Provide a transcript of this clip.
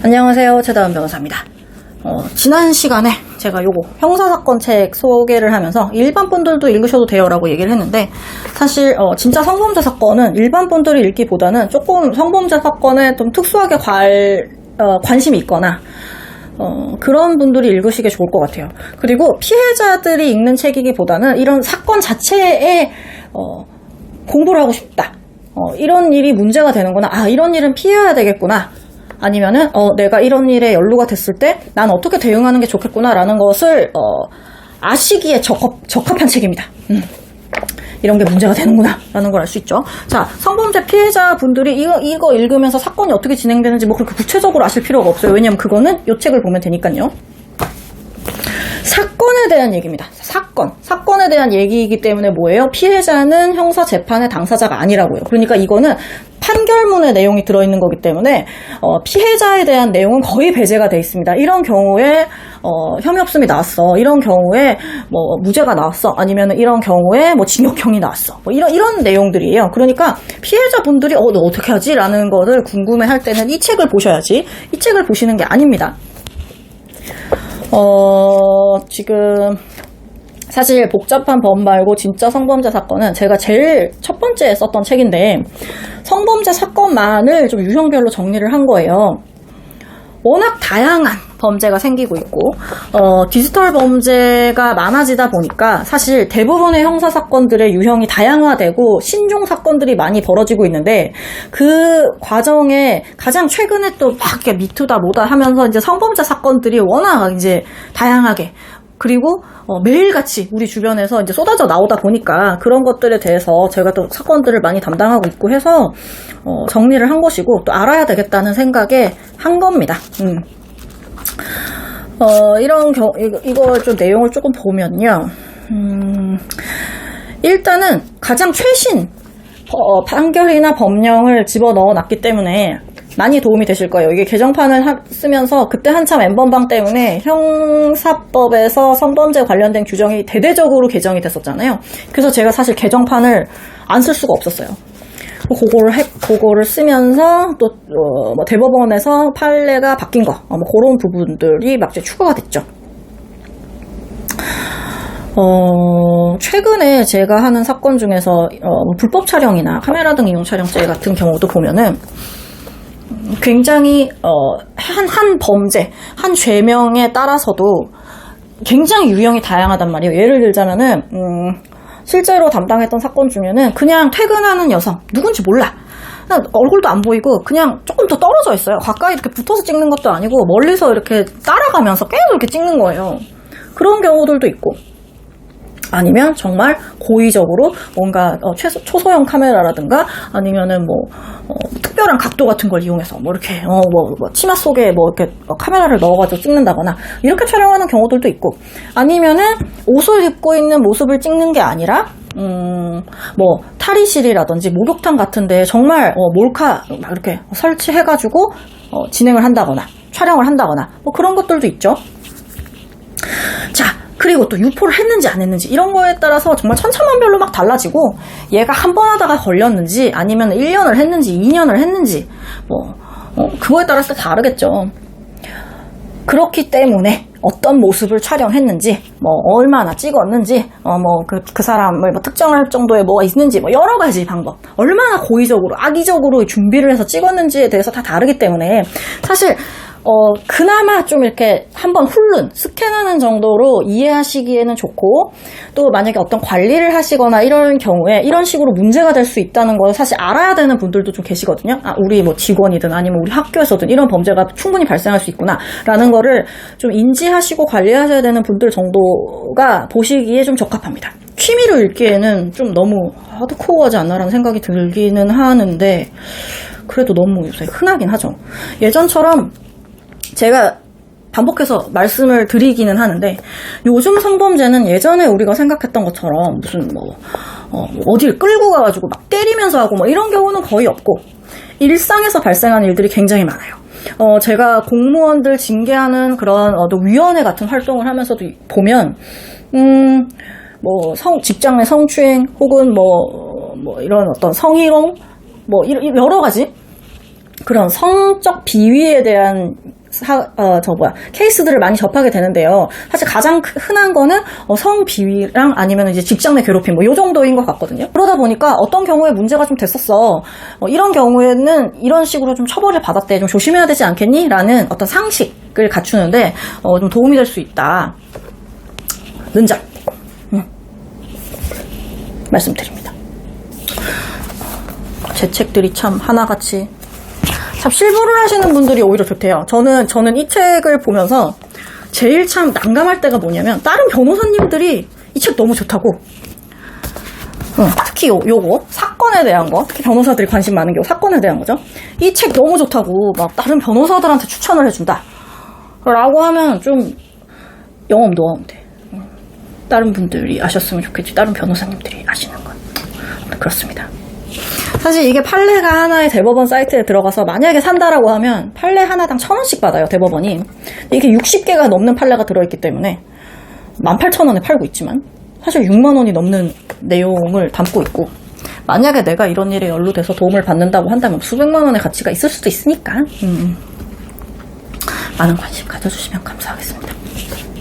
안녕하세요. 최다은 변호사입니다. 지난 시간에 제가 요거 형사사건 책 소개를 하면서 일반 분들도 읽으셔도 돼요 라고 얘기를 했는데, 사실 진짜 성범죄 사건은 일반 분들이 읽기보다는 조금 성범죄 사건에 좀 특수하게 관심이 있거나 그런 분들이 읽으시기 좋을 것 같아요. 그리고 피해자들이 읽는 책이기보다는 이런 사건 자체에 공부를 하고 싶다, 이런 일이 문제가 되는구나, 이런 일은 피해야 되겠구나, 아니면은 내가 이런 일에 연루가 됐을 때 난 어떻게 대응하는 게 좋겠구나 라는 것을 아시기에 적합한 책입니다. 이런 게 문제가 되는구나 라는 걸 알 수 있죠. 자, 성범죄 피해자분들이 이거 읽으면서 사건이 어떻게 진행되는지 뭐 그렇게 구체적으로 아실 필요가 없어요. 왜냐면 그거는 이 책을 보면 되니까요. 사건에 대한 얘기입니다. 사건에 대한 얘기이기 때문에 뭐예요? 피해자는 형사 재판의 당사자가 아니라고요. 그러니까 이거는 판결문의 내용이 들어있는 거기 때문에 피해자에 대한 내용은 거의 배제가 돼 있습니다. 이런 경우에 혐의 없음이 나왔어, 이런 경우에 뭐 무죄가 나왔어, 아니면 이런 경우에 뭐 징역형이 나왔어, 뭐 이런 내용들이에요. 그러니까 피해자분들이 너 어떻게 하지? 라는 거를 궁금해할 때는 이 책을 보셔야지, 이 책을 보시는 게 아닙니다. 지금 사실 복잡한 법 말고 진짜 성범죄 사건은 제가 제일 첫 번째 썼던 책인데, 성범죄 사건만을 좀 유형별로 정리를 한 거예요. 워낙 다양한 범죄가 생기고 있고 디지털 범죄가 많아지다 보니까 사실 대부분의 형사 사건들의 유형이 다양화되고 신종 사건들이 많이 벌어지고 있는데, 그 과정에 가장 최근에 또 막 이렇게 미투다 뭐다 하면서 이제 성범죄 사건들이 워낙 이제 다양하게, 그리고 매일같이 우리 주변에서 이제 쏟아져 나오다 보니까 그런 것들에 대해서 제가 또 사건들을 많이 담당하고 있고 해서 정리를 한 것이고, 또 알아야 되겠다는 생각에 한 겁니다. 이걸 좀 내용을 조금 보면요. 일단은 가장 최신 판결이나 법령을 집어넣어 놨기 때문에 많이 도움이 되실 거예요. 이게 개정판을 쓰면서 그때 한참 N번방 때문에 형사법에서 성범죄 관련된 규정이 대대적으로 개정이 됐었잖아요. 그래서 제가 사실 개정판을 안 쓸 수가 없었어요. 그거를 쓰면서 또 뭐 대법원에서 판례가 바뀐 거, 뭐 그런 부분들이 막 이제 추가가 됐죠. 최근에 제가 하는 사건 중에서 불법 촬영이나 카메라 등 이용 촬영죄 같은 경우도 보면은 굉장히 한 범죄, 한 죄명에 따라서도 굉장히 유형이 다양하단 말이에요. 예를 들자면은 실제로 담당했던 사건 중에는 그냥 퇴근하는 여성, 누군지 몰라, 그냥 얼굴도 안 보이고 그냥 조금 더 떨어져 있어요. 가까이 이렇게 붙어서 찍는 것도 아니고 멀리서 이렇게 따라가면서 계속 이렇게 찍는 거예요. 그런 경우들도 있고, 아니면 정말 고의적으로 뭔가 초소형 카메라라든가 아니면은 뭐 특별한 각도 같은 걸 이용해서 뭐 이렇게 뭐 치마 속에 뭐 이렇게 카메라를 넣어가지고 찍는다거나 이렇게 촬영하는 경우들도 있고, 아니면은 옷을 입고 있는 모습을 찍는 게 아니라 뭐 탈의실이라든지 목욕탕 같은데 정말 몰카 막 이렇게 설치해가지고 진행을 한다거나 촬영을 한다거나 뭐 그런 것들도 있죠. 자, 그리고 또 유포를 했는지 안 했는지 이런 거에 따라서 정말 천차만별로 막 달라지고, 얘가 한 번 하다가 걸렸는지 아니면 1년을 했는지 2년을 했는지 그거에 따라서 다르겠죠. 그렇기 때문에 어떤 모습을 촬영했는지, 뭐 얼마나 찍었는지, 그 사람을 뭐 특정할 정도의 뭐가 있는지, 뭐 여러 가지 방법, 얼마나 고의적으로 악의적으로 준비를 해서 찍었는지에 대해서 다 다르기 때문에 사실 그나마 좀 이렇게 한번 스캔하는 정도로 이해하시기에는 좋고, 또 만약에 어떤 관리를 하시거나 이런 경우에 이런 식으로 문제가 될 수 있다는 걸 사실 알아야 되는 분들도 좀 계시거든요. 우리 뭐 직원이든 아니면 우리 학교에서든 이런 범죄가 충분히 발생할 수 있구나 라는 거를 좀 인지하시고 관리하셔야 되는 분들 정도가 보시기에 좀 적합합니다. 취미로 읽기에는 좀 너무 하드코어하지 않나 라는 생각이 들기는 하는데, 그래도 너무 요새 흔하긴 하죠. 예전처럼 제가 반복해서 말씀을 드리기는 하는데, 요즘 성범죄는 예전에 우리가 생각했던 것처럼 무슨 어딜 끌고 가가지고 막 때리면서 하고 뭐 이런 경우는 거의 없고, 일상에서 발생하는 일들이 굉장히 많아요. 제가 공무원들 징계하는 그런 위원회 같은 활동을 하면서도 보면 뭐 직장 내 성추행 혹은 뭐 이런 어떤 성희롱 뭐 여러 가지 그런 성적 비위에 대한 케이스들을 많이 접하게 되는데요. 사실 가장 흔한 거는 성 비위랑 아니면 이제 직장 내 괴롭힘 요 정도인 것 같거든요. 그러다 보니까 어떤 경우에 문제가 좀 됐었어. 이런 경우에는 이런 식으로 좀 처벌을 받았대. 좀 조심해야 되지 않겠니? 라는 어떤 상식을 갖추는데 좀 도움이 될 수 있다. 는 점 말씀드립니다. 제 책들이 참 하나같이 참 실무를 하시는 분들이 오히려 좋대요. 저는 이 책을 보면서 제일 참 난감할 때가 뭐냐면 다른 변호사님들이 이 책 너무 좋다고 특히 요거 사건에 대한 거, 특히 변호사들이 관심 많은 게 사건에 대한 거죠. 이 책 너무 좋다고 막 다른 변호사들한테 추천을 해준다 라고 하면 좀 영업 노하우면 돼. 다른 분들이 아셨으면 좋겠지. 다른 변호사님들이 아시는 건 그렇습니다. 사실 이게 판례가 하나의 대법원 사이트에 들어가서 만약에 산다라고 하면 판례 하나당 1,000원씩 받아요, 대법원이. 이게 60개가 넘는 판례가 들어있기 때문에 18,000원에 팔고 있지만 사실 6만 원이 넘는 내용을 담고 있고, 만약에 내가 이런 일에 연루돼서 도움을 받는다고 한다면 수백만 원의 가치가 있을 수도 있으니까 많은 관심 가져주시면 감사하겠습니다.